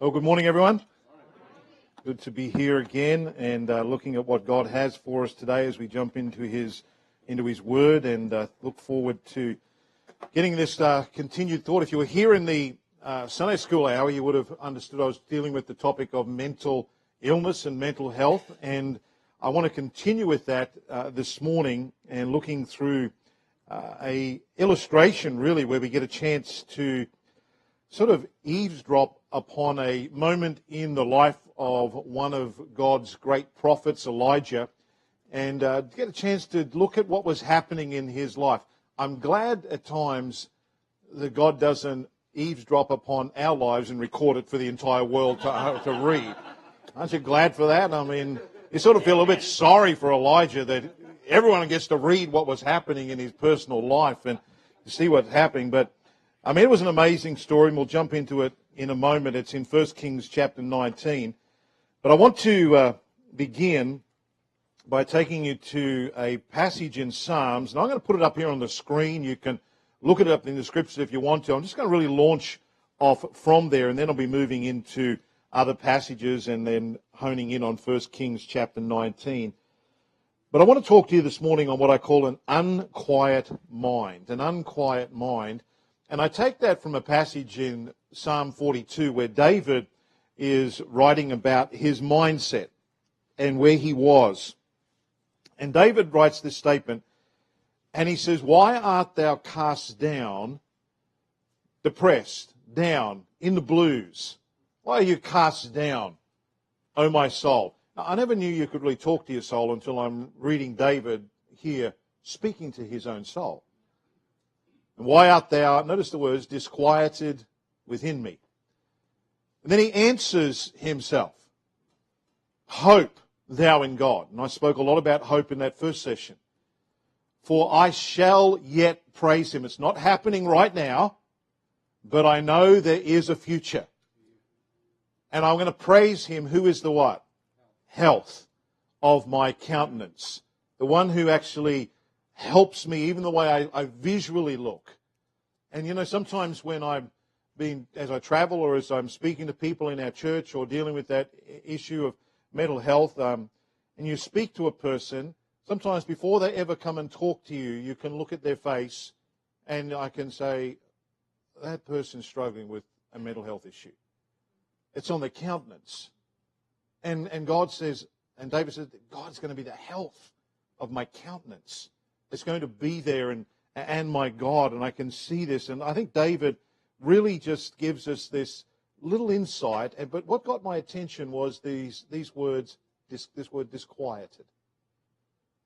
Well, good morning, everyone. Good to be here again and looking at what God has for us today as we jump into His Word and look forward to getting this continued thought. If you were here in the Sunday school hour, you would have understood I was dealing with the topic of mental illness and mental health, and I want to continue with that this morning and looking through a illustration, really, where we get a chance to sort of eavesdrop upon a moment in the life of one of God's great prophets, Elijah, and get a chance to look at what was happening in his life. I'm glad at times that God doesn't eavesdrop upon our lives and record it for the entire world to read. Aren't you glad for that? I mean, you sort of feel a bit sorry for Elijah that everyone gets to read what was happening in his personal life and see what's happening. But I mean, it was an amazing story, and we'll jump into it in a moment. It's in 1 Kings chapter 19. But I want to begin by taking you to a passage in Psalms. And I'm going to put it up here on the screen. You can look it up in the scriptures if you want to. I'm just going to really launch off from there, and then I'll be moving into other passages and then honing in on 1 Kings chapter 19. But I want to talk to you this morning on what I call an unquiet mind. An unquiet mind. And I take that from a passage in Psalm 42 where David is writing about his mindset and where he was. And David writes this statement, and he says, "Why art thou cast down, depressed, down, in the blues? Why are you cast down, O my soul?" Now, I never knew you could really talk to your soul until I'm reading David here speaking to his own soul. "And why art thou," notice the words, "disquieted within me?" And then he answers himself, "Hope thou in God." And I spoke a lot about hope in that first session. "For I shall yet praise him." It's not happening right now, but I know there is a future. And I'm going to praise him who is the what? Health of my countenance. The one who actually helps me even the way I visually look. And you know, sometimes when as I travel or as I'm speaking to people in our church or dealing with that issue of mental health, and you speak to a person, sometimes before they ever come and talk to you, you can look at their face and I can say, that person's struggling with a mental health issue. It's on their countenance. And God says, and David says, God's going to be the health of my countenance. It's going to be there and my God, and I can see this. And I think David really just gives us this little insight. But what got my attention was these words, this word disquieted.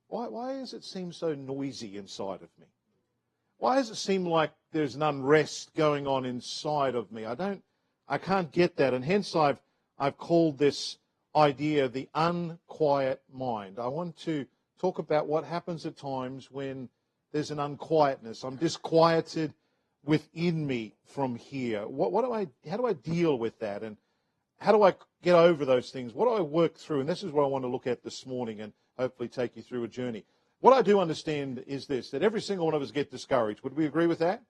Why does it seem so noisy inside of me? Why does it seem like there's an unrest going on inside of me? I can't get that. And hence I've called this idea the unquiet mind. I want to talk about what happens at times when there's an unquietness. I'm disquieted within me from here. How do I deal with that? And how do I get over those things? What do I work through? And this is what I want to look at this morning and hopefully take you through a journey. What I do understand is this, that every single one of us get discouraged. Would we agree with that?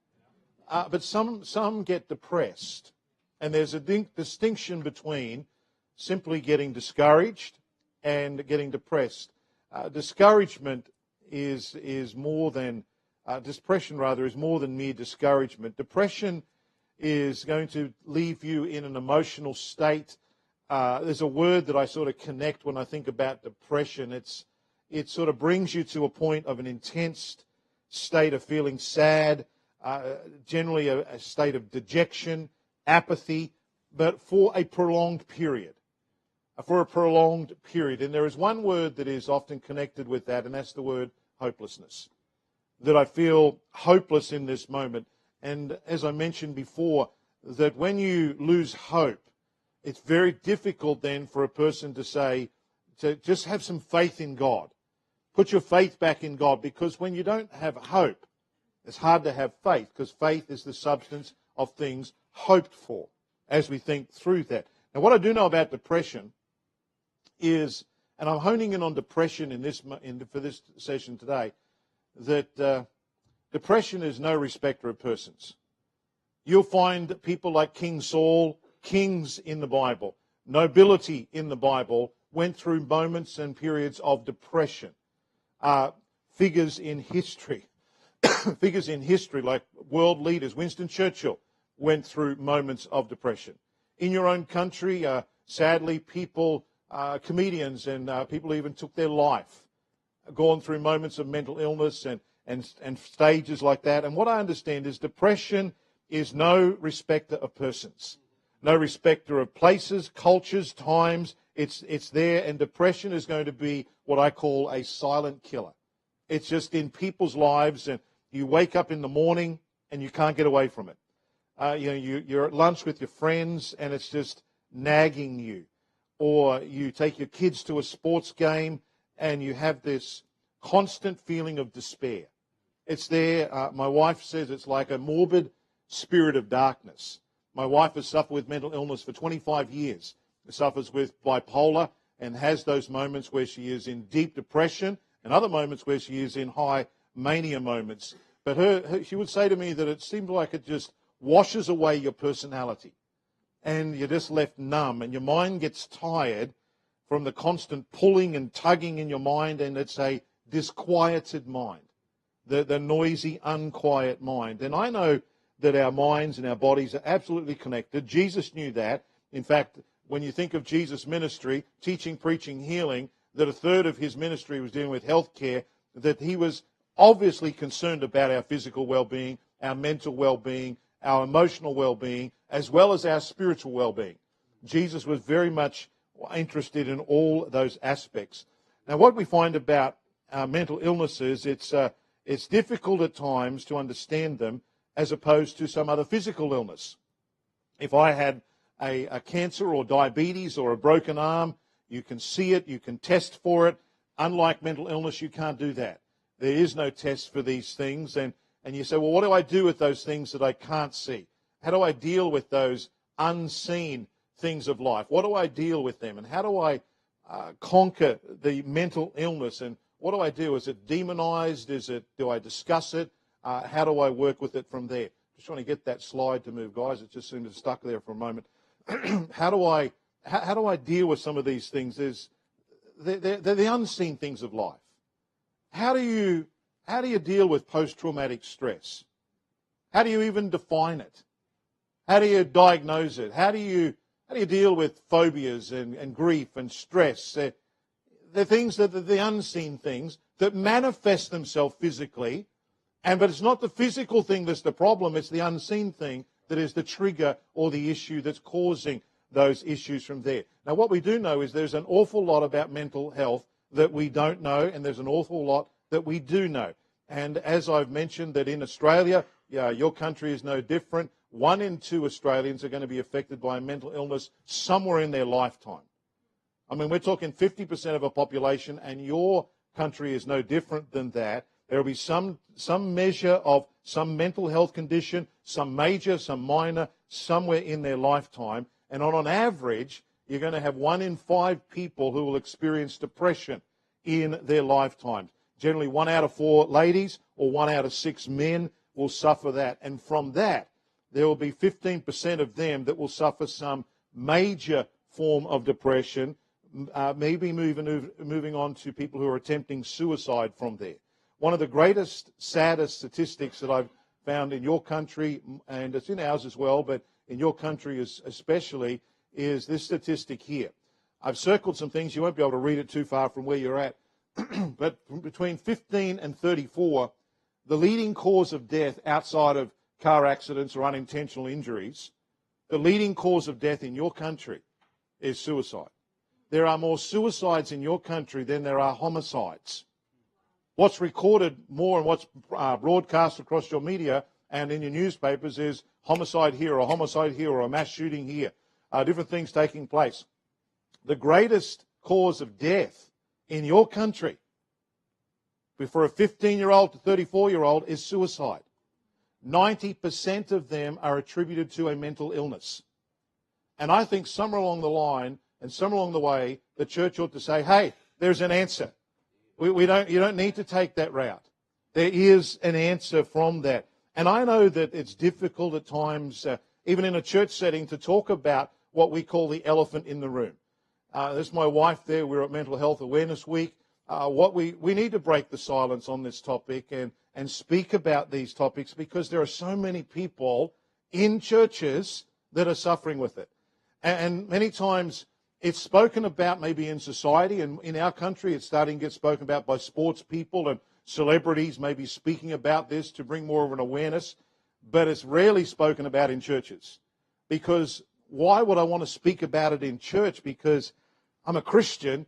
But some get depressed. And there's a distinction between simply getting discouraged and getting depressed. Discouragement is more than, depression rather, is more than mere discouragement. Depression is going to leave you in an emotional state. There's a word that I sort of connect when I think about depression. It sort of brings you to a point of an intense state of feeling sad, generally a state of dejection, apathy, but for a prolonged period. And there is one word that is often connected with that, and that's the word hopelessness. That I feel hopeless in this moment. And as I mentioned before, that when you lose hope, it's very difficult then for a person to just have some faith in God. Put your faith back in God, because when you don't have hope, it's hard to have faith, because faith is the substance of things hoped for, as we think through that. Now, what I do know about depression is, and I'm honing in on depression for this session today, that depression is no respecter of persons. You'll find people like King Saul, kings in the Bible, nobility in the Bible, went through moments and periods of depression. Figures in history, like world leaders, Winston Churchill, went through moments of depression. In your own country, sadly, people, comedians and people even took their life, gone through moments of mental illness and stages like that. And what I understand is depression is no respecter of persons, no respecter of places, cultures, times. It's there, and depression is going to be what I call a silent killer. It's just in people's lives, and you wake up in the morning and you can't get away from it. You're at lunch with your friends and it's just nagging you. Or you take your kids to a sports game and you have this constant feeling of despair. It's there. My wife says it's like a morbid spirit of darkness. My wife has suffered with mental illness for 25 years. Suffers with bipolar and has those moments where she is in deep depression and other moments where she is in high mania moments. But she would say to me that it seemed like it just washes away your personality and you're just left numb and your mind gets tired from the constant pulling and tugging in your mind, and it's a disquieted mind, the noisy, unquiet mind. And I know that our minds and our bodies are absolutely connected. Jesus knew that. In fact, when you think of Jesus' ministry, teaching, preaching, healing, that a third of his ministry was dealing with health care, that he was obviously concerned about our physical well-being, our mental well-being, our emotional well-being, as well as our spiritual well-being. Jesus was very much interested in all those aspects. Now, what we find about mental illnesses, it's difficult at times to understand them as opposed to some other physical illness. If I had a cancer or diabetes or a broken arm, you can see it, you can test for it. Unlike mental illness, you can't do that. There is no test for these things. And you say, well, what do I do with those things that I can't see? How do I deal with those unseen things of life? What do I deal with them? And how do I conquer the mental illness? And what do I do? Is it demonized? Do I discuss it? How do I work with it from there? Just trying to get that slide to move, guys. It just seemed to stuck there for a moment. How do I deal with some of these things? They're the unseen things of life. How do you deal with post-traumatic stress? How do you even define it? How do you diagnose it? How do you deal with phobias and grief and stress? They're things that are the unseen things that manifest themselves physically, but it's not the physical thing that's the problem, it's the unseen thing that is the trigger or the issue that's causing those issues from there. Now, what we do know is there's an awful lot about mental health that we don't know, and there's an awful lot that we do know. And as I've mentioned, that in Australia, your country is no different. 1 in 2 Australians are going to be affected by a mental illness somewhere in their lifetime. I mean, we're talking 50% of a population, and your country is no different than that. There will be some measure of some mental health condition, some major, some minor, somewhere in their lifetime. And on average, you're going to have 1 in 5 people who will experience depression in their lifetime. Generally, 1 out of 4 ladies or 1 out of 6 men will suffer that. And from that, there will be 15% of them that will suffer some major form of depression, maybe moving on to people who are attempting suicide from there. One of the greatest, saddest statistics that I've found in your country, and it's in ours as well, but in your country especially, is this statistic here. I've circled some things. You won't be able to read it too far from where you're at. But between 15 and 34, the leading cause of death outside of car accidents or unintentional injuries, the leading cause of death in your country is suicide. There are more suicides in your country than there are homicides. What's recorded more and what's broadcast across your media and in your newspapers is homicide here or a mass shooting here, different things taking place. The greatest cause of death in your country for a 15-year-old to 34-year-old is suicide. 90% of them are attributed to a mental illness. And I think somewhere along the line and somewhere along the way, the church ought to say, hey, there's an answer. You don't need to take that route. There is an answer from that. And I know that it's difficult at times, even in a church setting, to talk about what we call the elephant in the room. There's my wife there. We're at Mental Health Awareness Week. We need to break the silence on this topic and speak about these topics, because there are so many people in churches that are suffering with it. And many times it's spoken about maybe in society, and in our country it's starting to get spoken about by sports people and celebrities maybe speaking about this to bring more of an awareness, but it's rarely spoken about in churches. Because why would I want to speak about it in church? Because I'm a Christian,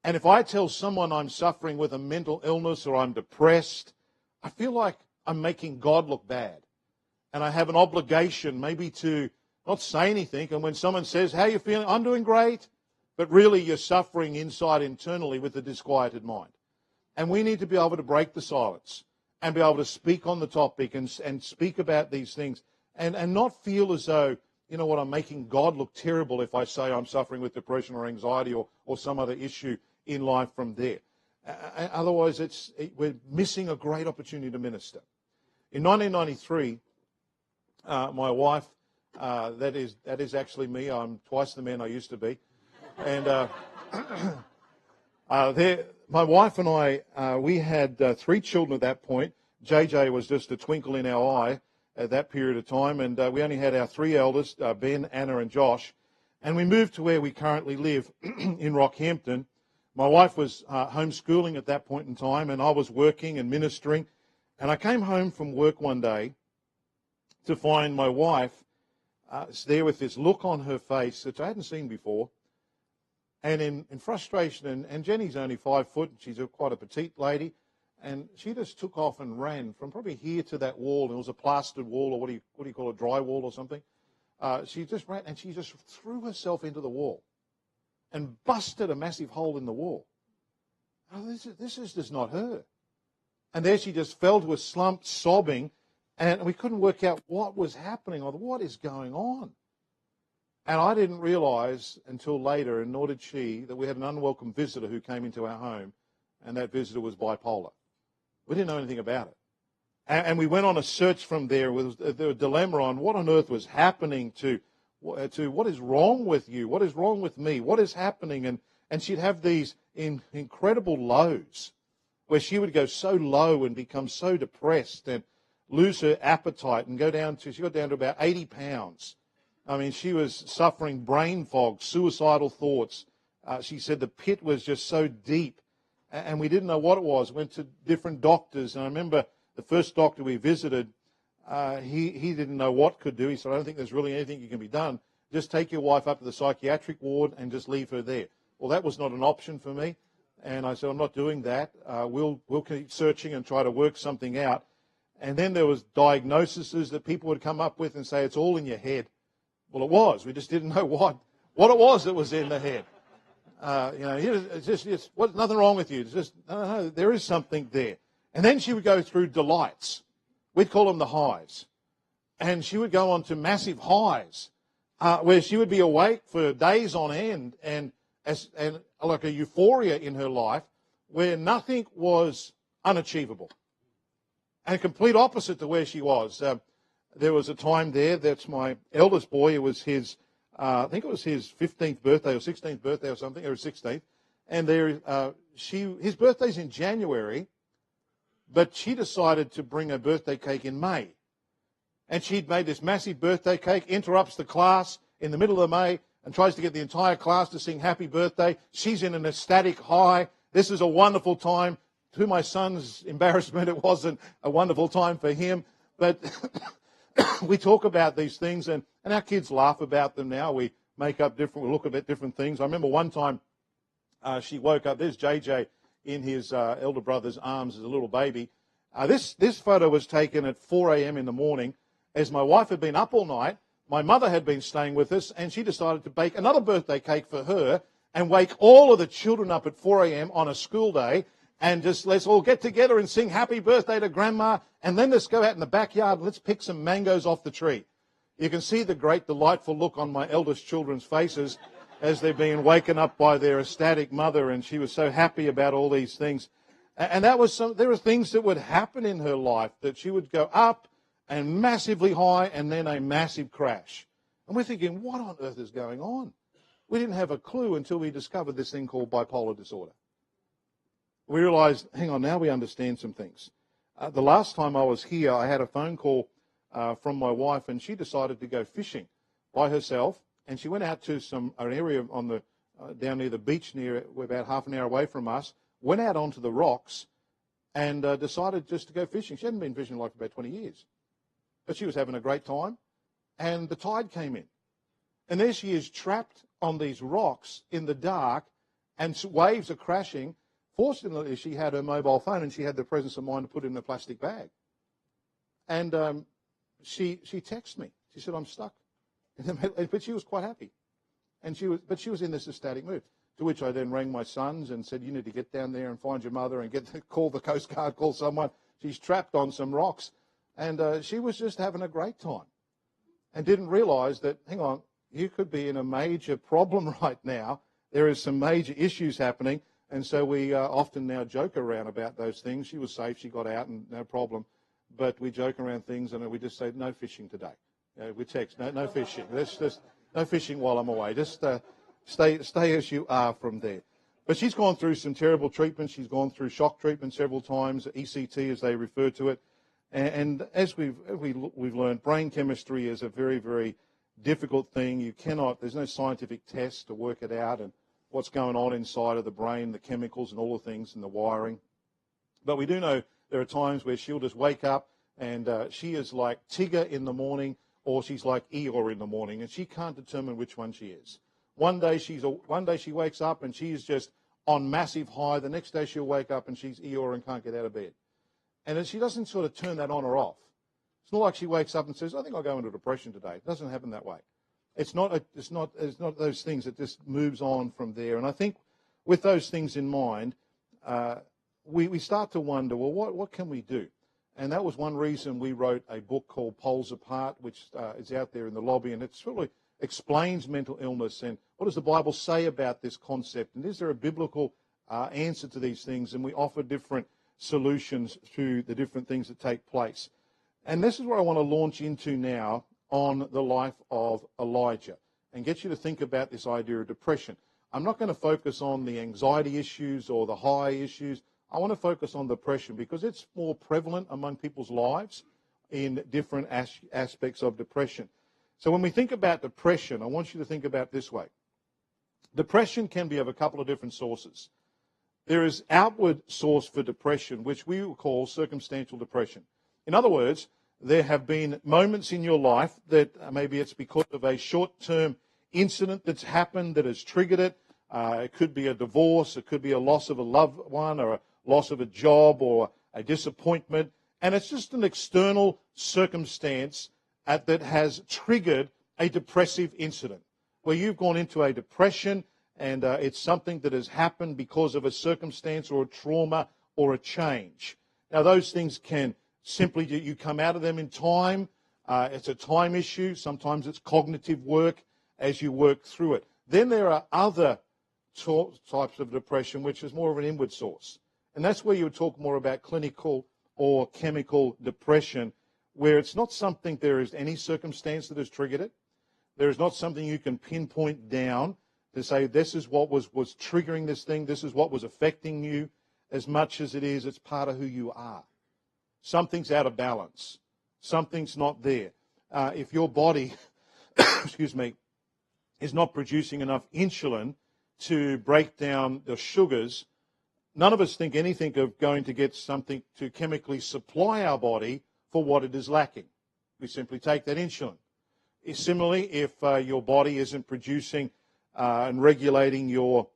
and if I tell someone I'm suffering with a mental illness or I'm depressed, I feel like I'm making God look bad. And I have an obligation maybe to not say anything. And when someone says, how are you feeling? I'm doing great. But really you're suffering inside internally with a disquieted mind. And we need to be able to break the silence and be able to speak on the topic and speak about these things and not feel as though, you know what, I'm making God look terrible if I say I'm suffering with depression or anxiety or some other issue in life from there. Otherwise, we're missing a great opportunity to minister. In 1993, my wife, that is actually me. I'm twice the man I used to be. And my wife and I, we had 3 children at that point. JJ was just a twinkle in our eye at that period of time. And we only had our 3 eldest, Ben, Anna, and Josh. And we moved to where we currently live in Rockhampton. My wife was homeschooling at that point in time, and I was working and ministering. And I came home from work one day to find my wife there with this look on her face that I hadn't seen before. And in frustration, and Jenny's only 5 foot, she's quite a petite lady, and she just took off and ran from probably here to that wall, and it was a plastered wall, or what do you call it, dry wall or something. She just ran, and she just threw herself into the wall and busted a massive hole in the wall. Oh, this is just not her. And there she just fell to a slump, sobbing, and we couldn't work out what was happening or what is going on. And I didn't realize until later, and nor did she, that we had an unwelcome visitor who came into our home, and that visitor was bipolar. We didn't know anything about it. And we went on a search from there with the dilemma on what on earth was happening to what is wrong with you, what is wrong with me, what is happening. And she'd have these incredible lows where she would go so low and become so depressed and lose her appetite and she got down to about 80 pounds. I mean, she was suffering brain fog, suicidal thoughts. She said the pit was just so deep, and we didn't know what it was. Went to different doctors, and I remember the first doctor we visited, he didn't know what could do. He said, I don't think there's really anything that can be done. Just take your wife up to the psychiatric ward and just leave her there. Well, that was not an option for me, and I said, I'm not doing that. We'll keep searching and try to work something out. And then there was diagnoses that people would come up with and say, it's all in your head. Well, it was. We just didn't know what it was that was in the head. It's just nothing wrong with you. It's just, no, there is something there. And then she would go through delights. We'd call them the highs. And she would go on to massive highs where she would be awake for days on end and like a euphoria in her life where nothing was unachievable. And a complete opposite to where she was. There was a time there, that's my eldest boy, it was his, I think it was his 15th birthday or 16th birthday or something, or 16th. And his birthday's in January, but she decided to bring her birthday cake in May. And she'd made this massive birthday cake, interrupts the class in the middle of May, and tries to get the entire class to sing happy birthday. She's in an ecstatic high. This is a wonderful time. To my son's embarrassment, it wasn't a wonderful time for him. But we talk about these things, and our kids laugh about them now. We we look at different things. I remember one time she woke up. There's JJ in his elder brother's arms as a little baby. This photo was taken at 4 a.m. in the morning, as my wife had been up all night. My mother had been staying with us, and she decided to bake another birthday cake for her and wake all of the children up at 4 a.m. on a school day. And just let's all get together and sing happy birthday to Grandma. And then let's go out in the backyard and let's pick some mangoes off the tree. You can see the great delightful look on my eldest children's faces as they're being waken up by their ecstatic mother. And she was so happy about all these things. And there were things that would happen in her life that she would go up and massively high and then a massive crash. And we're thinking, what on earth is going on? We didn't have a clue until we discovered this thing called bipolar disorder. We realized, hang on, now we understand some things. The last time I was here, I had a phone call from my wife, and she decided to go fishing by herself, and she went out to an area on the down near the beach, we're about half an hour away from us, went out onto the rocks, and decided just to go fishing. She hadn't been fishing like for about 20 years, but she was having a great time, and the tide came in, and there she is trapped on these rocks in the dark, and waves are crashing. Fortunately, she had her mobile phone, and she had the presence of mind to put it in a plastic bag. And she texted me. She said, "I'm stuck," but she was quite happy, and she was in this ecstatic mood. To which I then rang my sons and said, "You need to get down there and find your mother and call the Coast Guard, call someone. She's trapped on some rocks," and she was just having a great time, and didn't realise that, hang on, you could be in a major problem right now. There is some major issues happening. And so we often now joke around about those things. She was safe. She got out and no problem. But we joke around things and we just say, no fishing today. We text, no fishing. Let's just, no fishing while I'm away. Just stay as you are from there. But she's gone through some terrible treatments. She's gone through shock treatment several times, ECT as they refer to it. And as we've learned, brain chemistry is a very, very difficult thing. There's no scientific test to work it out and what's going on inside of the brain, the chemicals and all the things and the wiring. But we do know there are times where she'll just wake up and she is like Tigger in the morning, or she's like Eeyore in the morning, and she can't determine which one she is. One day she wakes up and she's just on massive high. The next day she'll wake up and she's Eeyore and can't get out of bed. And she doesn't sort of turn that on or off. It's not like she wakes up and says, "I think I'll go into depression today." It doesn't happen that way. It's not those things that just moves on from there. And I think with those things in mind, we start to wonder, well, what can we do? And that was one reason we wrote a book called Poles Apart, which is out there in the lobby, and it sort of explains mental illness and what does the Bible say about this concept, and is there a biblical answer to these things? And we offer different solutions to the different things that take place. And this is where I want to launch into now on the life of Elijah and get you to think about this idea of depression. I'm not going to focus on the anxiety issues or the high issues. I want to focus on depression because it's more prevalent among people's lives in different aspects of depression. So when we think about depression, I want you to think about it this way. Depression can be of a couple of different sources. There is outward source for depression, which we will call circumstantial depression. In other words, there have been moments in your life that maybe it's because of a short-term incident that's happened that has triggered it. It could be a divorce, it could be a loss of a loved one or a loss of a job or a disappointment. And it's just an external circumstance that has triggered a depressive incident where you've gone into a depression and it's something that has happened because of a circumstance or a trauma or a change. Now, those things can simply, you come out of them in time. It's a time issue. Sometimes it's cognitive work as you work through it. Then there are other types of depression, which is more of an inward source. And that's where you would talk more about clinical or chemical depression, where it's not something there is any circumstance that has triggered it. There is not something you can pinpoint down to say this is what was triggering this thing, this is what was affecting you, as much as it's part of who you are. Something's out of balance. Something's not there. If your body, excuse me, is not producing enough insulin to break down the sugars, none of us think anything of going to get something to chemically supply our body for what it is lacking. We simply take that insulin. Similarly, if your body isn't producing and regulating your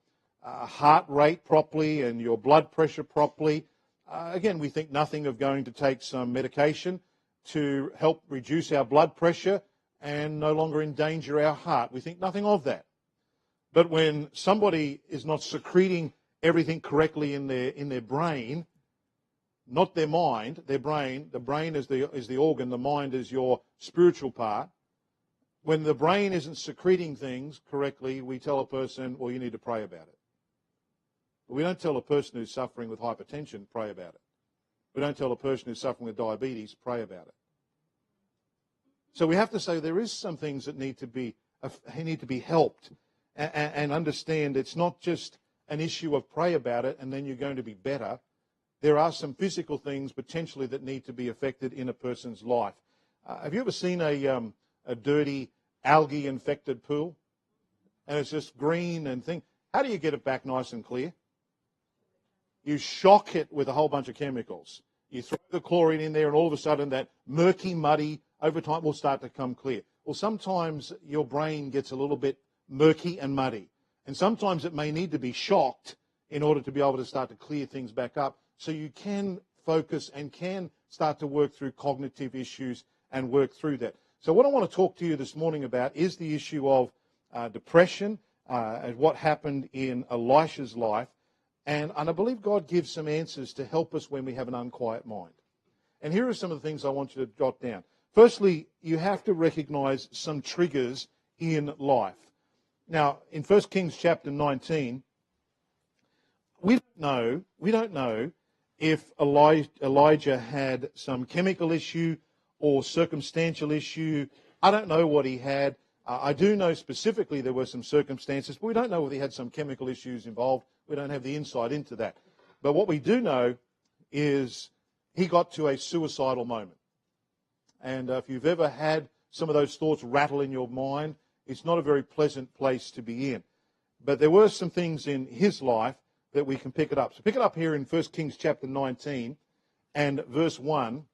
heart rate properly and your blood pressure properly, again, we think nothing of going to take some medication to help reduce our blood pressure and no longer endanger our heart. We think nothing of that. But when somebody is not secreting everything correctly in their brain, not their mind, their brain, the brain is the organ, the mind is your spiritual part. When the brain isn't secreting things correctly, we tell a person, well, you need to pray about it. But we don't tell a person who's suffering with hypertension, pray about it. We don't tell a person who's suffering with diabetes, pray about it. So we have to say there is some things that need to be helped and understand it's not just an issue of pray about it and then you're going to be better. There are some physical things potentially that need to be affected in a person's life. Have you ever seen a dirty algae-infected pool? And it's just green and thing. How do you get it back nice and clear? You shock it with a whole bunch of chemicals. You throw the chlorine in there and all of a sudden that murky, muddy, over time will start to come clear. Well, sometimes your brain gets a little bit murky and muddy. And sometimes it may need to be shocked in order to be able to start to clear things back up so you can focus and can start to work through cognitive issues and work through that. So what I want to talk to you this morning about is the issue of depression and what happened in Elisha's life. And I believe God gives some answers to help us when we have an unquiet mind. And here are some of the things I want you to jot down. Firstly, you have to recognize some triggers in life. Now, in 1 Kings chapter 19, we don't know if Elijah had some chemical issue or circumstantial issue. I don't know what he had. I do know specifically there were some circumstances, but we don't know whether he had some chemical issues involved. We don't have the insight into that. But what we do know is he got to a suicidal moment. And if you've ever had some of those thoughts rattle in your mind, it's not a very pleasant place to be in. But there were some things in his life that we can pick it up. So pick it up here in 1 Kings chapter 19 and verse 1.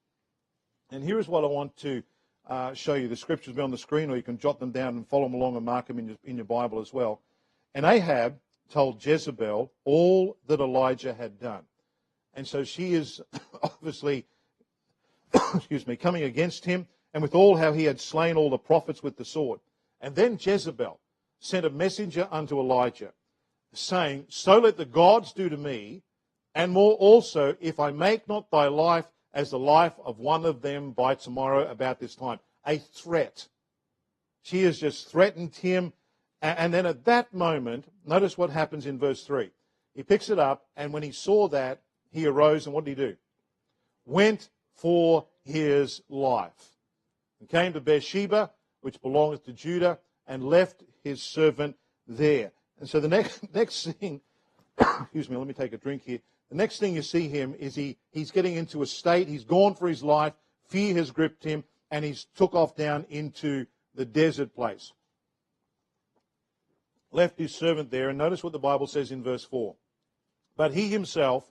And here is what I want to show you. The scriptures will be on the screen, or you can jot them down and follow them along and mark them in your Bible as well. And Ahab told Jezebel all that Elijah had done. And so she is obviously coming against him, and with all how he had slain all the prophets with the sword. And then Jezebel sent a messenger unto Elijah, saying, so let the gods do to me, and more also, if I make not thy life as the life of one of them by tomorrow about this time. A threat. She has just threatened him. And then at that moment, notice what happens in verse 3. He picks it up, and when he saw that, he arose, and what did he do? Went for his life. And came to Beersheba, which belongeth to Judah, and left his servant there. And so the next thing, excuse me, let me take a drink here. The next thing you see him is he's getting into a state, he's gone for his life, fear has gripped him, and he's took off down into the desert place. Left his servant there, and notice what the Bible says in verse 4. But he himself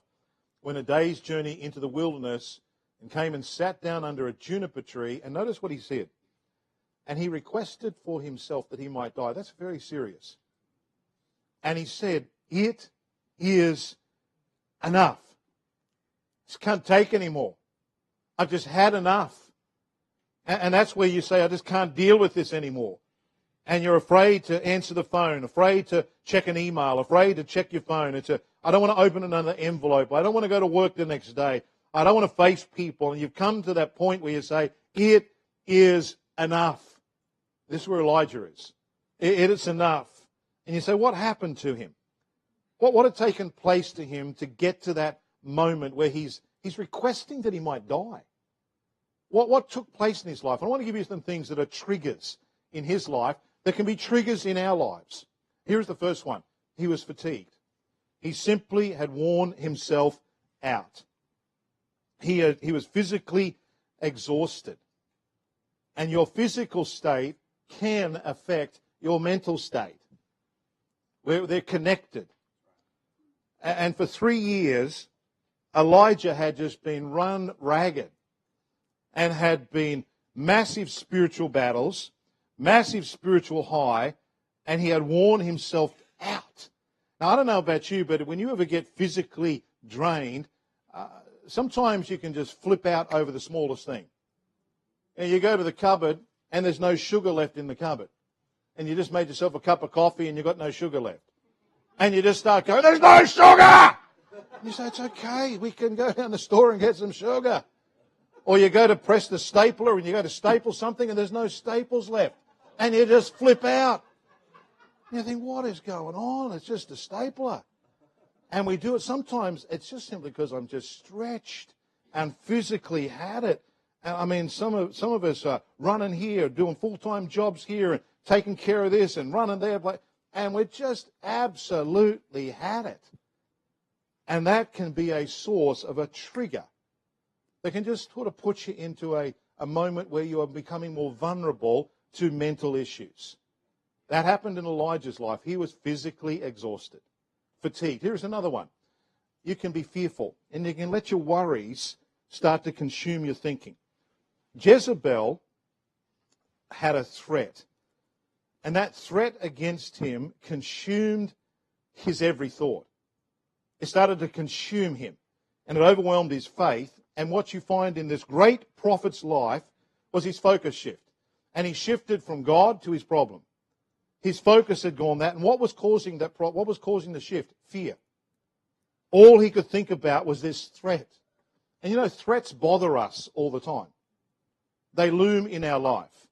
went a day's journey into the wilderness and came and sat down under a juniper tree, and notice what he said. And he requested for himself that he might die. That's very serious. And he said, it is enough. Just can't take anymore. I've just had enough. And that's where you say, I just can't deal with this anymore. And you're afraid to answer the phone, afraid to check an email, afraid to check your phone. I don't want to open another envelope. I don't want to go to work the next day. I don't want to face people. And you've come to that point where you say, it is enough. This is where Elijah is. It is enough. And you say, what happened to him? What had taken place to him to get to that moment where he's requesting that he might die? What took place in his life? I want to give you some things that are triggers in his life that can be triggers in our lives. Here's the first one. He was fatigued. He simply had worn himself out. He was physically exhausted. And your physical state can affect your mental state. They're connected. And for 3 years, Elijah had just been run ragged and had been massive spiritual battles, massive spiritual high, and he had worn himself out. Now, I don't know about you, but when you ever get physically drained, sometimes you can just flip out over the smallest thing. And you go to the cupboard, and there's no sugar left in the cupboard. And you just made yourself a cup of coffee, and you've got no sugar left. And you just start going, there's no sugar! And you say, it's okay, we can go down the store and get some sugar. Or you go to press the stapler, and you go to staple something, and there's no staples left. And you just flip out. And you think, what is going on? It's just a stapler. And we do it. Sometimes it's just simply because I'm just stretched and physically had it. And I mean, some of us are running here, doing full-time jobs here, and taking care of this and running there, and we just absolutely had it. And that can be a source of a trigger that can just sort of put you into a moment where you are becoming more vulnerable to mental issues. That happened in Elijah's life. He was physically exhausted, fatigued. Here's another one. You can be fearful, and you can let your worries start to consume your thinking. Jezebel had a threat, and that threat against him consumed his every thought. It started to consume him, and it overwhelmed his faith. And what you find in this great prophet's life was his focus shift. And he shifted from God to his problem. His focus had gone that. And what was causing that? What was causing the shift? Fear. All he could think about was this threat. And you know, threats bother us all the time. They loom in our life.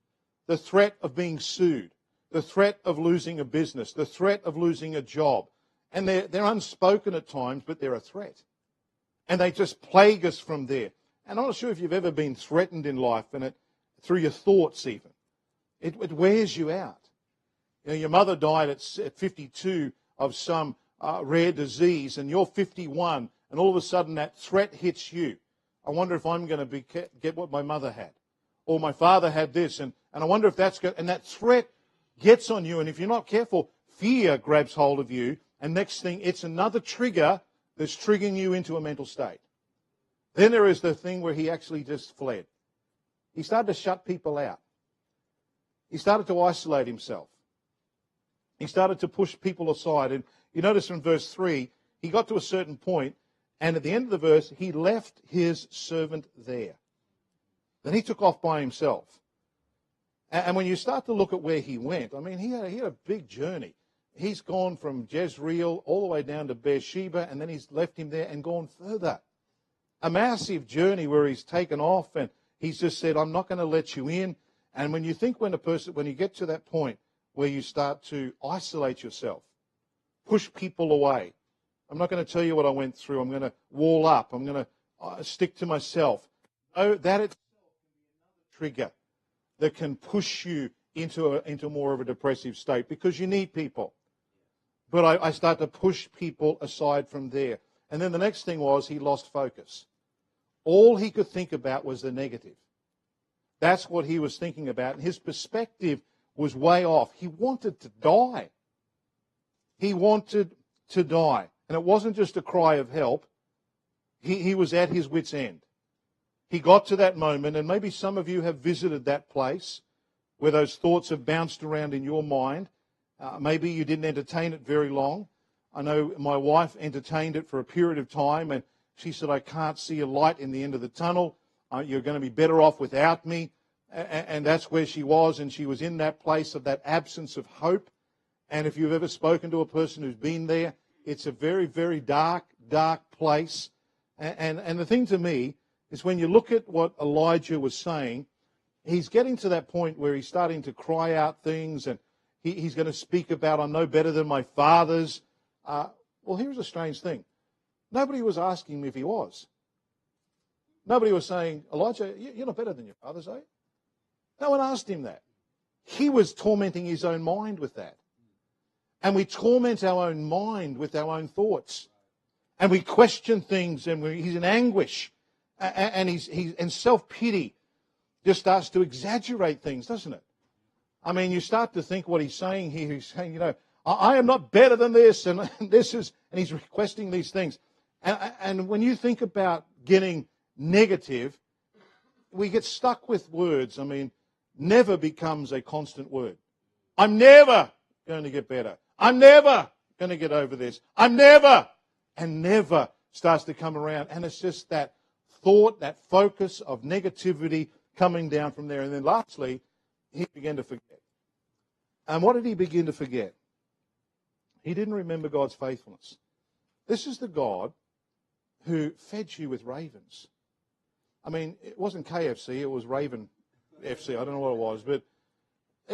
The threat of being sued. The threat of losing a business. The threat of losing a job. And they're unspoken at times, but they're a threat. And they just plague us from there. And I'm not sure if you've ever been threatened in life, and through your thoughts even. It wears you out. You know, your mother died at 52 of some rare disease, and you're 51, and all of a sudden that threat hits you. I wonder if I'm going to get what my mother had. Or my father had this, and I wonder if that's good. And that threat gets on you, and if you're not careful, fear grabs hold of you. And next thing, it's another trigger that's triggering you into a mental state. Then there is the thing where he actually just fled. He started to shut people out. He started to isolate himself. He started to push people aside. And you notice in verse 3, he got to a certain point, and at the end of the verse, he left his servant there. Then he took off by himself. And when you start to look at where he went, I mean, he had a big journey. He's gone from Jezreel all the way down to Beersheba, and then he's left him there and gone further. A massive journey where he's taken off, and he's just said, I'm not going to let you in. And when you think when you get to that point where you start to isolate yourself, push people away. I'm not going to tell you what I went through. I'm going to wall up. I'm going to stick to myself. Oh, that itself can be another trigger that can push you into more of a depressive state because you need people. But I start to push people aside from there. And then the next thing was he lost focus. All he could think about was the negative. That's what he was thinking about. And his perspective was way off. He wanted to die. He wanted to die. And it wasn't just a cry of help. He was at his wit's end. He got to that moment, and maybe some of you have visited that place where those thoughts have bounced around in your mind. Maybe you didn't entertain it very long. I know my wife entertained it for a period of time, and she said, I can't see a light in the end of the tunnel. You're going to be better off without me. And that's where she was, and she was in that place of that absence of hope. And if you've ever spoken to a person who's been there, it's a very, very dark, dark place. And the thing to me is when you look at what Elijah was saying, he's getting to that point where he's starting to cry out things, and he's going to speak about, I'm no better than my fathers. Well, here's a strange thing. Nobody was asking him if he was. Nobody was saying, Elijah, you're not better than your fathers, are you? No one asked him that. He was tormenting his own mind with that. And we torment our own mind with our own thoughts. And we question things, and he's in anguish. And and self-pity just starts to exaggerate things, doesn't it? I mean, you start to think what he's saying here. He's saying, you know, I am not better than this, and this is, and he's requesting these things. And when you think about getting negative, we get stuck with words. I mean, never becomes a constant word. I'm never going to get better. I'm never going to get over this. I'm never. And never starts to come around. And it's just that thought, that focus of negativity coming down from there. And then lastly, he began to forget. And what did he begin to forget? He didn't remember God's faithfulness. This is the God who fed you with ravens. I mean, it wasn't KFC, it was Raven FC. I don't know what it was, but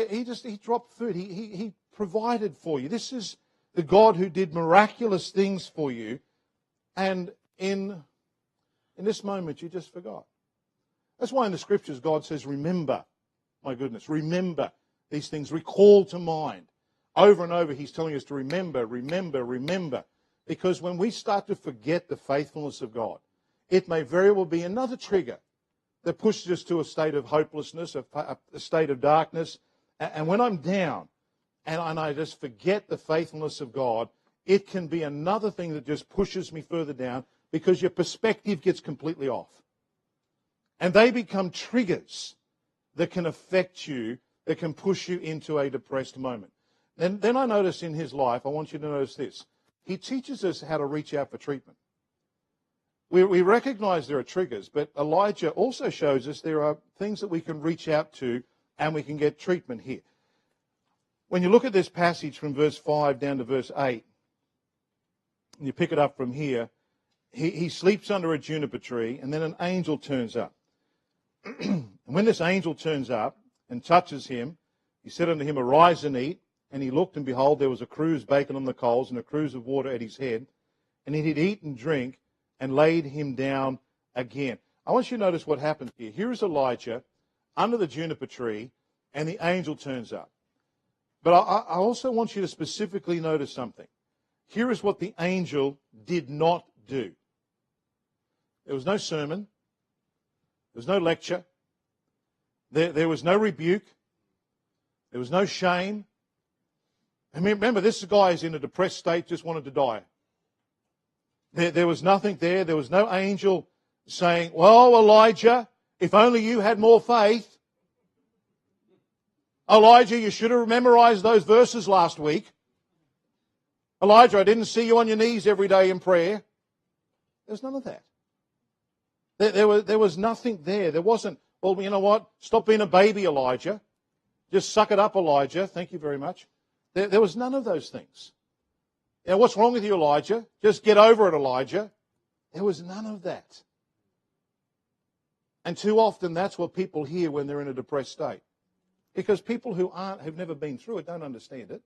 he dropped food. He provided for you. This is the God who did miraculous things for you. And in this moment, you just forgot. That's why in the Scriptures God says, remember, my goodness, remember these things, recall to mind. Over and over He's telling us to remember, remember, remember. Because when we start to forget the faithfulness of God, it may very well be another trigger that pushes us to a state of hopelessness, a state of darkness. And when I'm down and I just forget the faithfulness of God, it can be another thing that just pushes me further down because your perspective gets completely off. And they become triggers that can affect you, that can push you into a depressed moment. And then I notice in his life, I want you to notice this. He teaches us how to reach out for treatment. We recognize there are triggers, but Elijah also shows us there are things that we can reach out to and we can get treatment here. When you look at this passage from verse 5 down to verse 8, and you pick it up from here, he sleeps under a juniper tree, and then an angel turns up. And when this angel turns up and touches him, he said unto him, Arise and eat. And he looked, and behold, there was a cruse baking on the coals, and a cruse of water at his head. And he did eat and drink, and laid him down again. I want you to notice what happens here. Here is Elijah under the juniper tree, and the angel turns up. But I also want you to specifically notice something. Here is what the angel did not do. There was no sermon. There was no lecture. There was no rebuke. There was no shame. I mean, remember, this guy is in a depressed state, just wanted to die. There was nothing there. There was no angel saying, well, Elijah, if only you had more faith. Elijah, you should have memorized those verses last week. Elijah, I didn't see you on your knees every day in prayer. There's none of that. There was nothing there. There wasn't, well, you know what? Stop being a baby, Elijah. Just suck it up, Elijah. Thank you very much. There was none of those things. Now, what's wrong with you, Elijah? Just get over it, Elijah. There was none of that. And too often that's what people hear when they're in a depressed state. Because people who've never been through it don't understand it.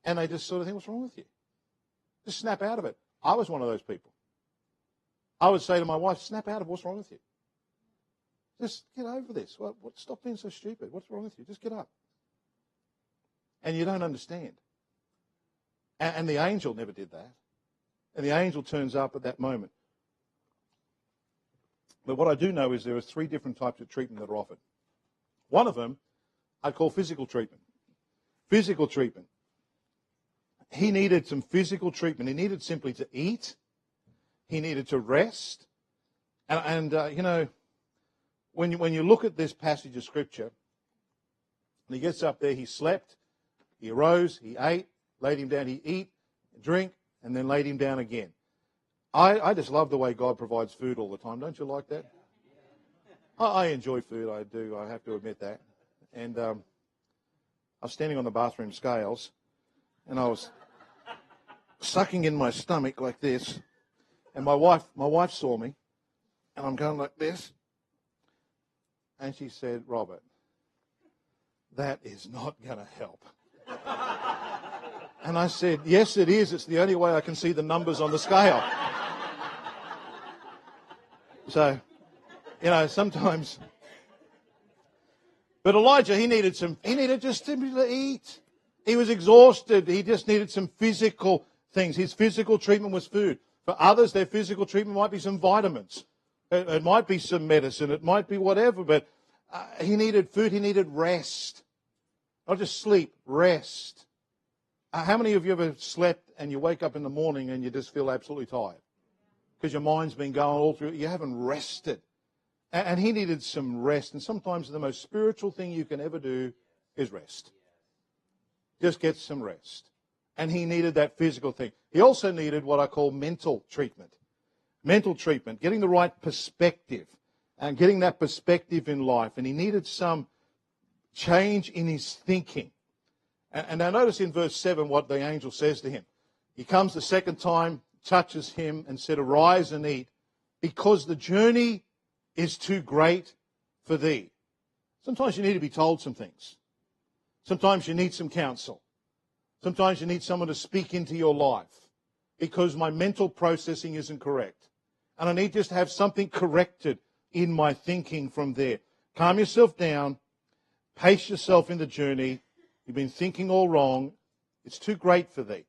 And they just sort of think, what's wrong with you? Just snap out of it. I was one of those people. I would say to my wife, snap out of what's wrong with you. Just get over this. Stop being so stupid. What's wrong with you? Just get up. And you don't understand. And the angel never did that. And the angel turns up at that moment. But what I do know is there are 3 different types of treatment that are offered. One of them I call physical treatment. Physical treatment. He needed some physical treatment. He needed simply to eat. He needed to rest. And you know, when you look at this passage of Scripture, and he gets up there, he slept, he arose, he ate, laid him down, he eat, drink, and then laid him down again. I just love the way God provides food all the time. Don't you like that? I enjoy food, I do. I have to admit that. And I was standing on the bathroom scales, and I was sucking in my stomach like this, and my wife saw me, and I'm going like this, and she said, Robert, that is not going to help. And I said, yes, it is. It's the only way I can see the numbers on the scale. So, you know, sometimes. But Elijah, he needed just simply to eat. He was exhausted. He just needed some physical things. His physical treatment was food. For others, their physical treatment might be some vitamins. It might be some medicine. It might be whatever. But he needed food. He needed rest. Not just sleep, rest. How many of you ever slept and you wake up in the morning and you just feel absolutely tired? Because your mind's been going all through. You haven't rested. And he needed some rest. And sometimes the most spiritual thing you can ever do is rest. Just get some rest. And he needed that physical thing. He also needed what I call mental treatment. Mental treatment, getting the right perspective and getting that perspective in life. And he needed some change in his thinking. And now notice in verse 7 what the angel says to him. He comes the second time, touches him, and said, Arise and eat, because the journey is too great for thee. Sometimes you need to be told some things. Sometimes you need some counsel. Sometimes you need someone to speak into your life because my mental processing isn't correct. And I need just to have something corrected in my thinking from there. Calm yourself down. Pace yourself in the journey. You've been thinking all wrong. It's too great for thee.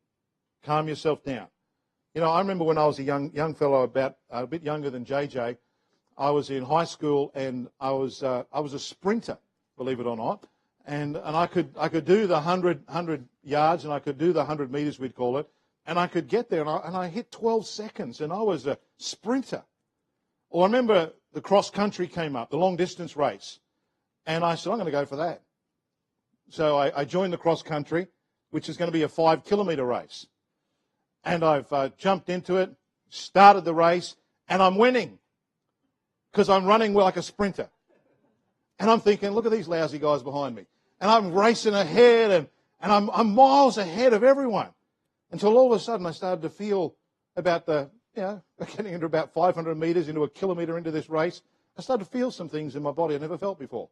Calm yourself down. You know, I remember when I was a young fellow, about a bit younger than JJ. I was in high school and I was a sprinter, believe it or not, and I could do the 100 yards and I could do the 100 meters, we'd call it, and I could get there and I hit 12 seconds and I was a sprinter. Or I remember the cross country came up, the long distance race, and I said, I'm going to go for that. So I joined the cross country, which is going to be a 5-kilometre race. And I've jumped into it, started the race, and I'm winning because I'm running like a sprinter. And I'm thinking, look at these lousy guys behind me. And I'm racing ahead, and I'm miles ahead of everyone. Until all of a sudden I started to feel about getting into about 500 metres, into a kilometre into this race, I started to feel some things in my body I never felt before.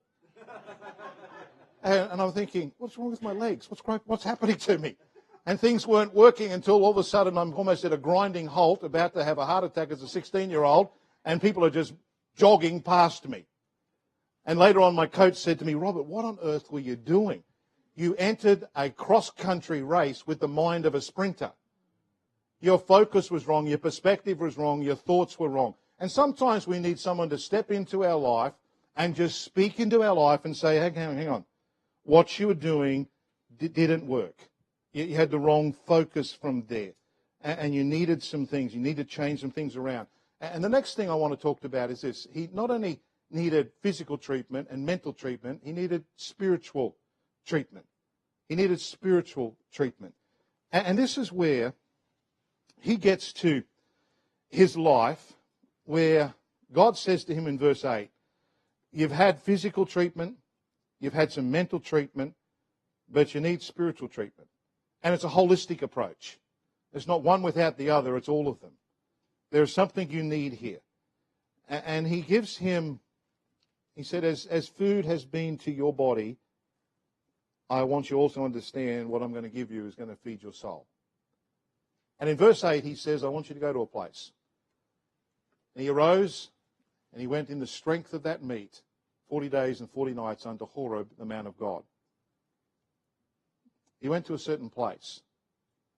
And I'm thinking, what's wrong with my legs? What's happening to me? And things weren't working until all of a sudden I'm almost at a grinding halt, about to have a heart attack as a 16-year-old, and people are just jogging past me. And later on my coach said to me, Robert, what on earth were you doing? You entered a cross-country race with the mind of a sprinter. Your focus was wrong, your perspective was wrong, your thoughts were wrong. And sometimes we need someone to step into our life and just speak into our life and say, hang on. What you were doing didn't work. You had the wrong focus from there. And you needed some things. You need to change some things around. And the next thing I want to talk about is this. He not only needed physical treatment and mental treatment, he needed spiritual treatment. He needed spiritual treatment. And this is where he gets to his life, where God says to him in verse 8, you've had physical treatment, you've had some mental treatment, but you need spiritual treatment. And it's a holistic approach. It's not one without the other, it's all of them. There's something you need here. And he gives him, he said, as food has been to your body, I want you also to understand what I'm going to give you is going to feed your soul. And in verse 8 he says, I want you to go to a place. And he arose and he went in the strength of that meat, 40 days and 40 nights unto Horeb, the Mount of God. He went to a certain place.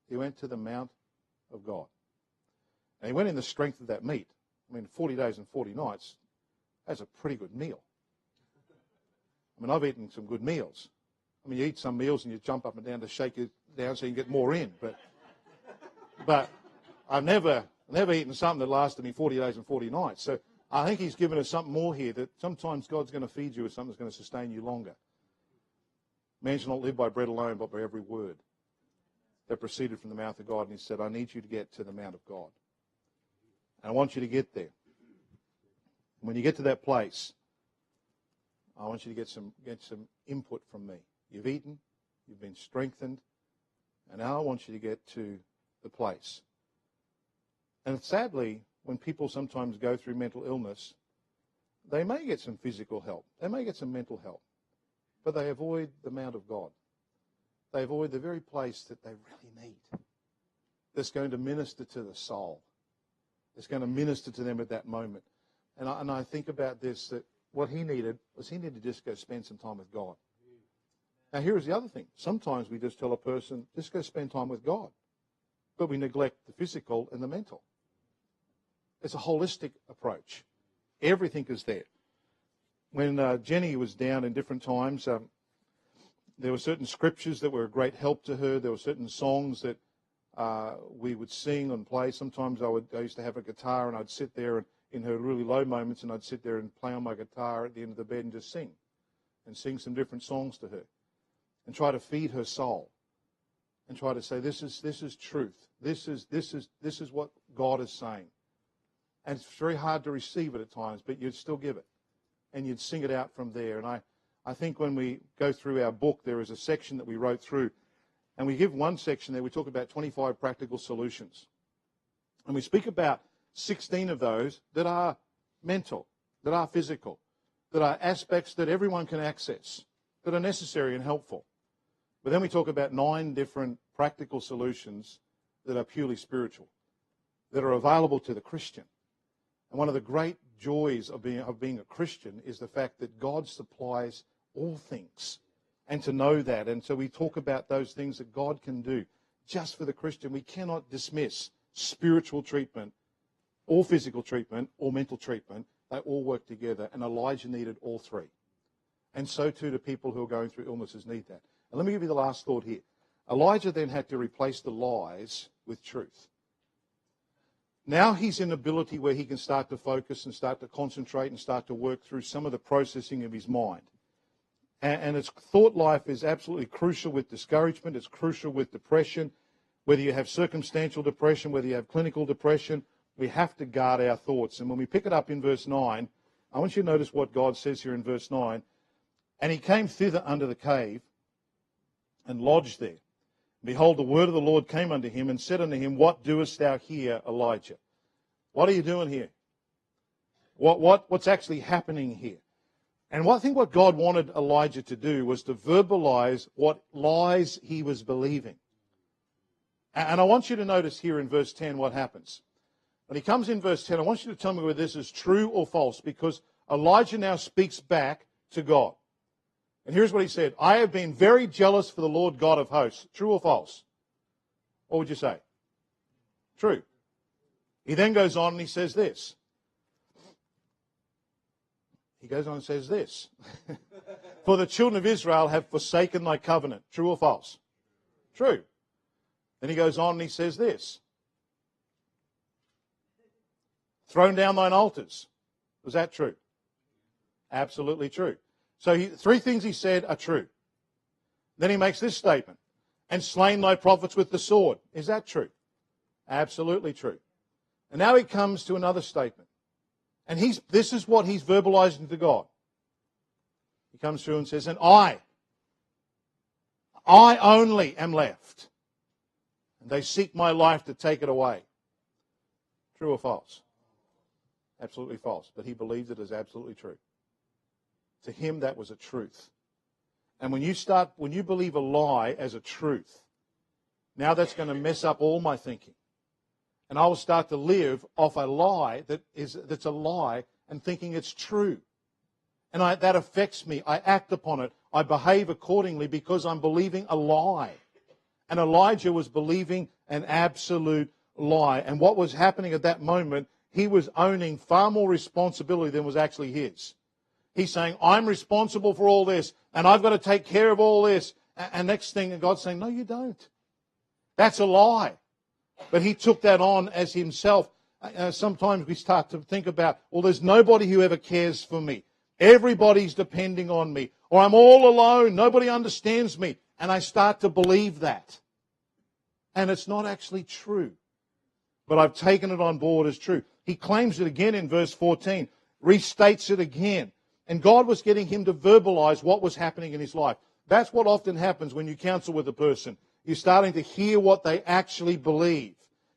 He went to the Mount of God. And he went in the strength of that meat. I mean, 40 days and 40 nights, that's a pretty good meal. I mean, I've eaten some good meals. I mean, you eat some meals and you jump up and down to shake it down so you can get more in. But I've never eaten something that lasted me 40 days and 40 nights. So I think he's given us something more here, that sometimes God's going to feed you with something that's going to sustain you longer. Man shall not live by bread alone, but by every word that proceeded from the mouth of God. And he said, I need you to get to the Mount of God. And I want you to get there. When you get to that place, I want you to get some input from me. You've eaten, you've been strengthened, and now I want you to get to the place. And sadly, when people sometimes go through mental illness, they may get some physical help. They may get some mental help. But they avoid the Mount of God. They avoid the very place that they really need. That's going to minister to the soul. It's going to minister to them at that moment. And I think about this, that what he needed was he needed to just go spend some time with God. Now here's the other thing. Sometimes we just tell a person, just go spend time with God. But we neglect the physical and the mental. It's a holistic approach. Everything is there. When Jenny was down in different times, there were certain scriptures that were a great help to her. There were certain songs that we would sing and play. Sometimes I used to have a guitar and I'd sit there and in her really low moments and I'd sit there and play on my guitar at the end of the bed and just sing. And sing some different songs to her. And try to feed her soul. And try to say, this is truth. This is what God is saying. And it's very hard to receive it at times, but you'd still give it. And you'd sing it out from there. And I think when we go through our book, there is a section that we wrote through. And we give one section there, we talk about 25 practical solutions. And we speak about 16 of those that are mental, that are physical, that are aspects that everyone can access, that are necessary and helpful. But then we talk about 9 different practical solutions that are purely spiritual, that are available to the Christian. And one of the great joys of being a Christian is the fact that God supplies all things. And to know that. And so we talk about those things that God can do just for the Christian. We cannot dismiss spiritual treatment or physical treatment or mental treatment. They all work together. And Elijah needed all three. And so too do people who are going through illnesses need that. And let me give you the last thought here. Elijah then had to replace the lies with truth. Now he's in an ability where he can start to focus and start to concentrate and start to work through some of the processing of his mind. And his thought life is absolutely crucial with discouragement. It's crucial with depression. Whether you have circumstantial depression, whether you have clinical depression, we have to guard our thoughts. And when we pick it up in verse 9, I want you to notice what God says here in verse 9. And he came thither under the cave and lodged there. Behold, the word of the Lord came unto him and said unto him, What doest thou here, Elijah? What are you doing here? What's actually happening here? And I think what God wanted Elijah to do was to verbalize what lies he was believing. And I want you to notice here in verse 10 what happens. When he comes in verse 10, I want you to tell me whether this is true or false, because Elijah now speaks back to God. And here's what he said. I have been very jealous for the Lord God of hosts. True or false? What would you say? True. He then goes on and he says this. He goes on and says this. For the children of Israel have forsaken thy covenant. True or false? True. Then he goes on and he says this. Thrown down thine altars. Was that true? Absolutely true. So three things he said are true. Then he makes this statement. And slain thy prophets with the sword. Is that true? Absolutely true. And now he comes to another statement. And this is what he's verbalizing to God. He comes through and says, and I only am left. And they seek my life to take it away. True or false? Absolutely false. But he believed it as absolutely true. To him, that was a truth. And when you believe a lie as a truth, now that's going to mess up all my thinking. And I will start to live off a lie that's a lie and thinking it's true. And that affects me. I act upon it. I behave accordingly because I'm believing a lie. And Elijah was believing an absolute lie. And what was happening at that moment, he was owning far more responsibility than was actually his. He's saying, I'm responsible for all this, and I've got to take care of all this. And next thing, God's saying, no, you don't. That's a lie. But he took that on as himself. Sometimes we start to think about, well, there's nobody who ever cares for me. Everybody's depending on me. Or I'm all alone. Nobody understands me. And I start to believe that. And it's not actually true. But I've taken it on board as true. He claims it again in verse 14. Restates it again. And God was getting him to verbalize what was happening in his life. That's what often happens when you counsel with a person. You're starting to hear what they actually believe.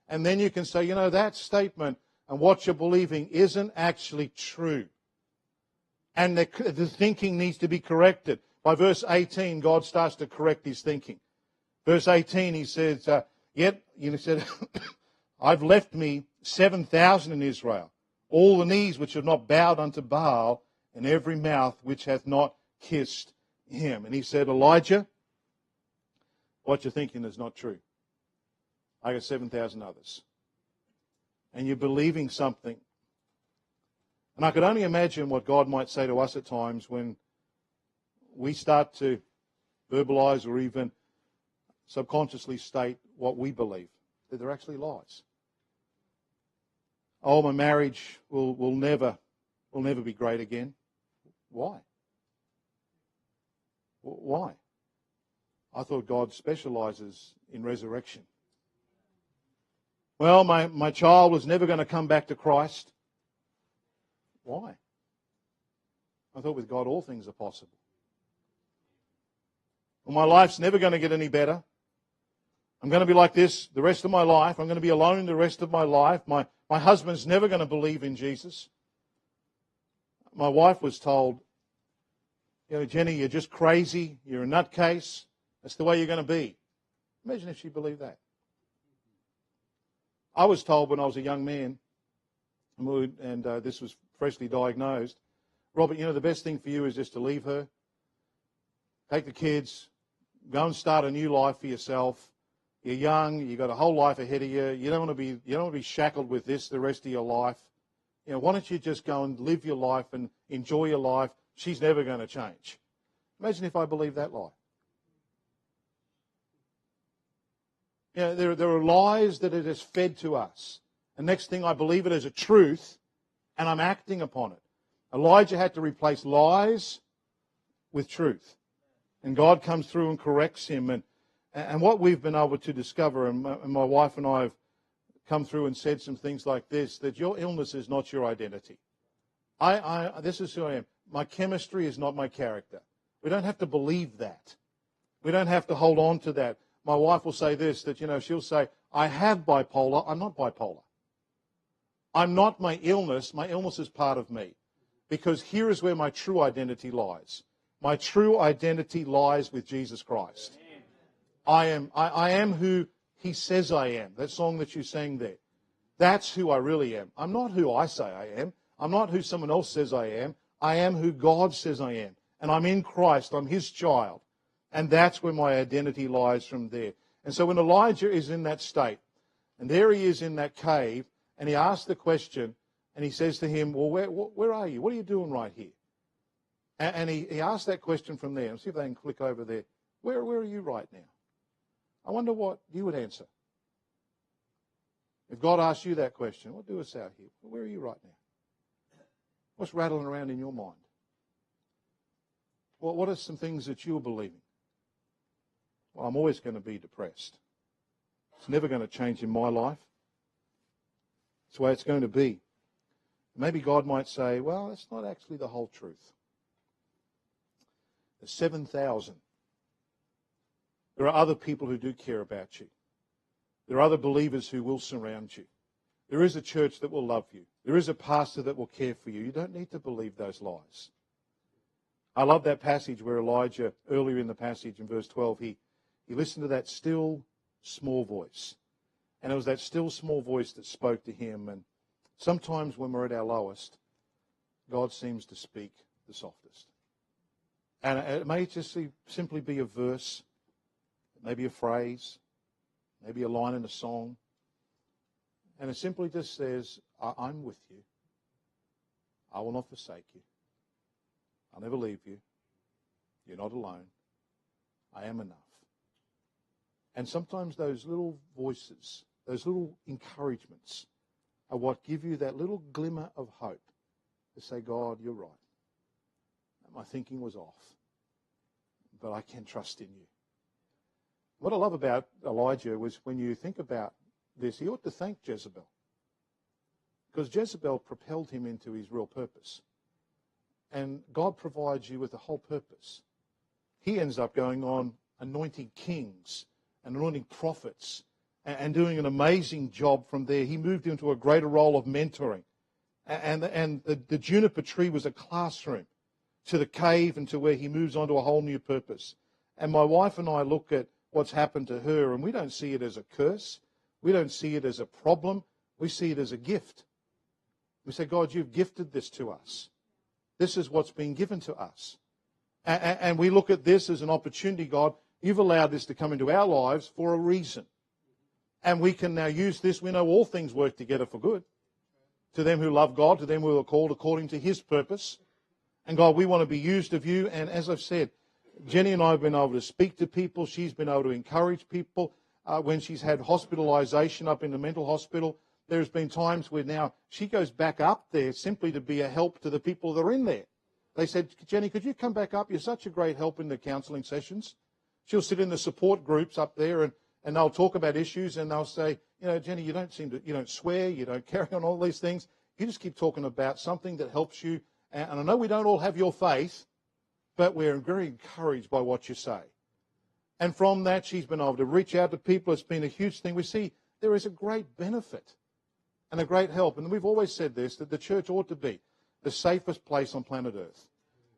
And then you can say, that statement and what you're believing isn't actually true. And the thinking needs to be corrected. By verse 18, God starts to correct his thinking. Verse 18, he says, I've left me 7,000 in Israel, all the knees which have not bowed unto Baal, and every mouth which hath not kissed him. And he said, Elijah, what you're thinking is not true. I got 7,000 others. And you're believing something. And I could only imagine what God might say to us at times when we start to verbalize or even subconsciously state what we believe, that they're actually lies. Oh, my marriage will never be great again. Why? Why? I thought God specializes in resurrection. Well, my child was never going to come back to Christ. Why? I thought with God all things are possible. Well, my life's never going to get any better. I'm going to be like this the rest of my life. I'm going to be alone the rest of my life. My husband's never going to believe in Jesus. My wife was told, Jenny, you're just crazy. You're a nutcase. That's the way you're going to be. Imagine if she believed that. I was told when I was a young man, and this was freshly diagnosed. Robert, you know, the best thing for you is just to leave her, take the kids, go and start a new life for yourself. You're young, you've got a whole life ahead of you. You don't want to be shackled with this the rest of your life. You know, why don't you just go and live your life and enjoy your life? She's never going to change. Imagine if I believed that lie. You know, there are lies that are just fed to us. And next thing I believe it as a truth, and I'm acting upon it. Elijah had to replace lies with truth. And God comes through and corrects him. And what we've been able to discover, and my wife and I have come through and said some things like this, that your illness is not your identity. This is who I am. My chemistry is not my character. We don't have to believe that. We don't have to hold on to that. My wife will say this, that, you know, she'll say, I have bipolar. I'm not bipolar. I'm not my illness. My illness is part of me. Because here is where my true identity lies. My true identity lies with Jesus Christ. I am who He says I am. That song that you sang there. That's who I really am. I'm not who I say I am. I'm not who someone else says I am. I am who God says I am. And I'm in Christ. I'm His child. And that's where my identity lies from there. And so when Elijah is in that state, and there he is in that cave, and he asks the question, and he says to him, well, where are you? What are you doing right here? And he asked that question from there. Let's see if they can click over there. Where are you right now? I wonder what you would answer. If God asked you that question, what do us out here? Where are you right now? What's rattling around in your mind? Well, what are some things that you're believing? Well, I'm always going to be depressed. It's never going to change in my life. It's the way it's going to be. Maybe God might say, well, that's not actually the whole truth. There's 7,000. There are other people who do care about you. There are other believers who will surround you. There is a church that will love you. There is a pastor that will care for you. You don't need to believe those lies. I love that passage where Elijah, earlier in the passage in verse 12, he listened to that still, small voice. And it was that still, small voice that spoke to him. And sometimes when we're at our lowest, God seems to speak the softest. And it may just simply be a verse, maybe a phrase, maybe a line in a song. And it simply just says, I'm with you. I will not forsake you. I'll never leave you. You're not alone. I am enough. And sometimes those little voices, those little encouragements are what give you that little glimmer of hope to say, God, you're right. My thinking was off, but I can trust in you. What I love about Elijah was when you think about this, he ought to thank Jezebel, because Jezebel propelled him into his real purpose. And God provides you with a whole purpose. He ends up going on anointing kings and anointing prophets and doing an amazing job from there. He moved into a greater role of mentoring. And the juniper tree was a classroom to the cave and to where he moves on to a whole new purpose. And my wife and I look at what's happened to her, and we don't see it as a curse. We don't see it as a problem. We see it as a gift. We say, God, you've gifted this to us. This is what's been given to us. And we look at this as an opportunity, God. You've allowed this to come into our lives for a reason. And we can now use this. We know all things work together for good. To them who love God, to them who are called according to His purpose. And God, we want to be used of you. And as I've said, Jenny and I have been able to speak to people. She's been able to encourage people. When she's had hospitalization up in the mental hospital, there's been times where now she goes back up there simply to be a help to the people that are in there. They said, Jenny, could you come back up? You're such a great help in the counselling sessions. She'll sit in the support groups up there and they'll talk about issues and they'll say, you know, Jenny, you don't swear, you don't carry on all these things. You just keep talking about something that helps you. And I know we don't all have your faith, but we're very encouraged by what you say. And from that, she's been able to reach out to people. It's been a huge thing. We see there is a great benefit and a great help. And we've always said this, that the church ought to be the safest place on planet Earth.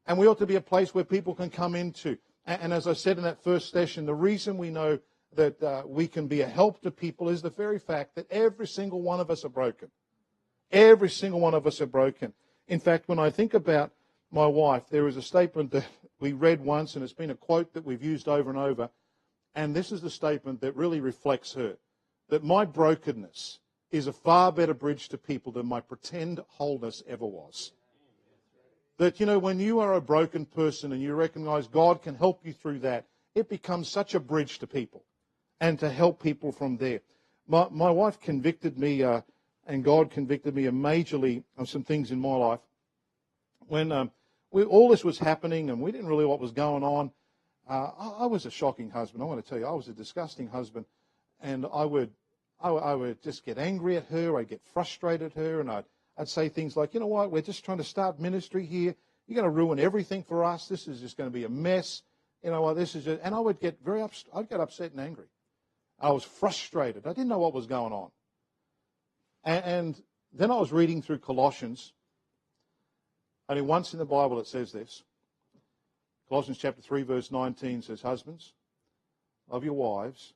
And we ought to be a place where people can come into. And as I said in that first session, the reason we know that we can be a help to people is the very fact that every single one of us are broken. Every single one of us are broken. In fact, when I think about my wife, there is a statement that we read once, and it's been a quote that we've used over and over, and this is the statement that really reflects her, that my brokenness is a far better bridge to people than my pretend wholeness ever was. That, when you are a broken person and you recognize God can help you through that, it becomes such a bridge to people and to help people from there. My wife convicted me, and God convicted me majorly of some things in my life. When all this was happening and we didn't really know what was going on, I was a shocking husband. I want to tell you, I was a disgusting husband, and I would just get angry at her. I'd get frustrated at her, and I'd say things like, you know what, we're just trying to start ministry here. You're going to ruin everything for us. This is just going to be a mess. And I would get I'd get upset and angry. I was frustrated. I didn't know what was going on. And then I was reading through Colossians. Only once in the Bible it says this. Colossians chapter 3 verse 19 says, husbands, love your wives,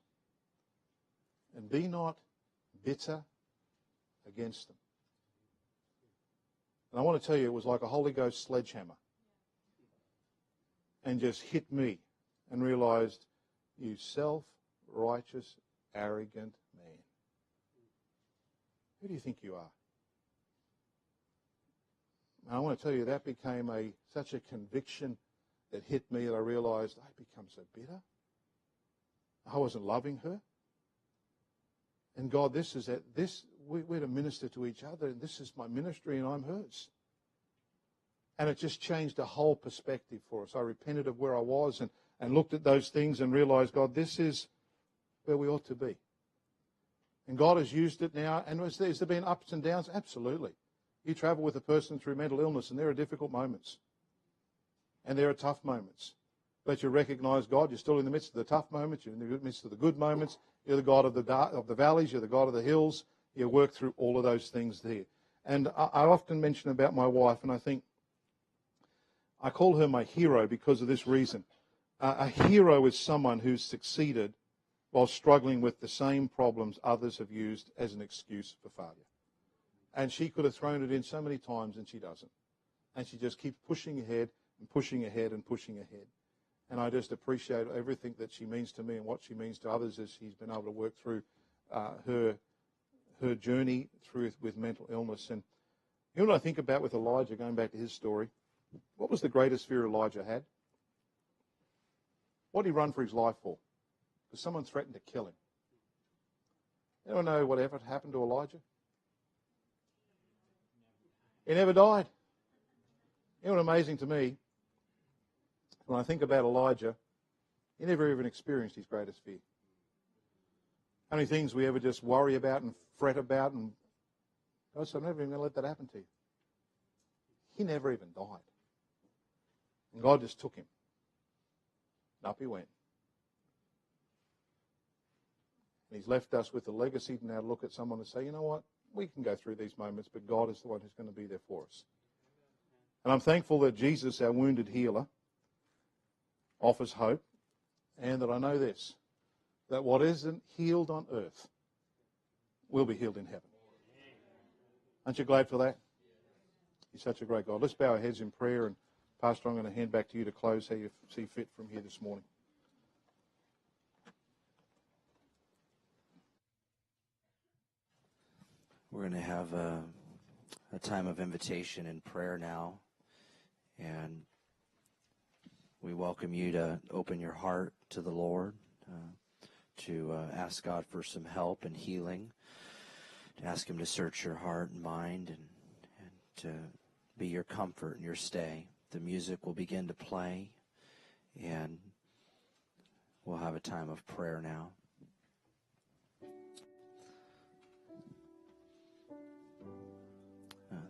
and be not bitter against them. And I want to tell you, it was like a Holy Ghost sledgehammer. And just hit me and realized, you self-righteous, arrogant man. Who do you think you are? And I want to tell you, that became such a conviction that hit me that I realized I'd become so bitter. I wasn't loving her. And God, we're to minister to each other, and this is my ministry and I'm hers. And it just changed the whole perspective for us. I repented of where I was and looked at those things and realized, God, this is where we ought to be. And God has used it now. And has there been ups and downs? Absolutely. You travel with a person through mental illness, and there are difficult moments. And there are tough moments. But you recognize, God, you're still in the midst of the tough moments. You're in the midst of the good moments. You're the God of the valleys. You're the God of the hills. You work through all of those things there. And I often mention about my wife, and I think I call her my hero because of this reason. A hero is someone who's succeeded while struggling with the same problems others have used as an excuse for failure. And she could have thrown it in so many times, and she doesn't. And she just keeps pushing ahead and pushing ahead and pushing ahead. And I just appreciate everything that she means to me and what she means to others as she's been able to work through her journey through with mental illness. And you know what I think about with Elijah, going back to his story? What was the greatest fear Elijah had? What did he run for his life for? Because someone threatened to kill him. Anyone know whatever happened to Elijah? He never died. You know what's amazing to me? When I think about Elijah, he never even experienced his greatest fear. How many things we ever just worry about and fret about, and God said, I'm never even going to let that happen to you. He never even died. And God just took him. And up he went. And he's left us with a legacy to now look at someone and say, you know what? We can go through these moments, but God is the one who's going to be there for us. And I'm thankful that Jesus, our wounded healer, offers hope, and that I know this, that what isn't healed on earth will be healed in heaven. Aren't you glad for that? He's such a great God. Let's bow our heads in prayer, and Pastor, I'm going to hand back to you to close how you see fit from here this morning. We're going to have a time of invitation and prayer now, and we welcome you to open your heart to the Lord, to ask God for some help and healing, to ask Him to search your heart and mind, and to be your comfort and your stay. The music will begin to play, and we'll have a time of prayer now.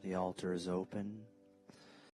The altar is open.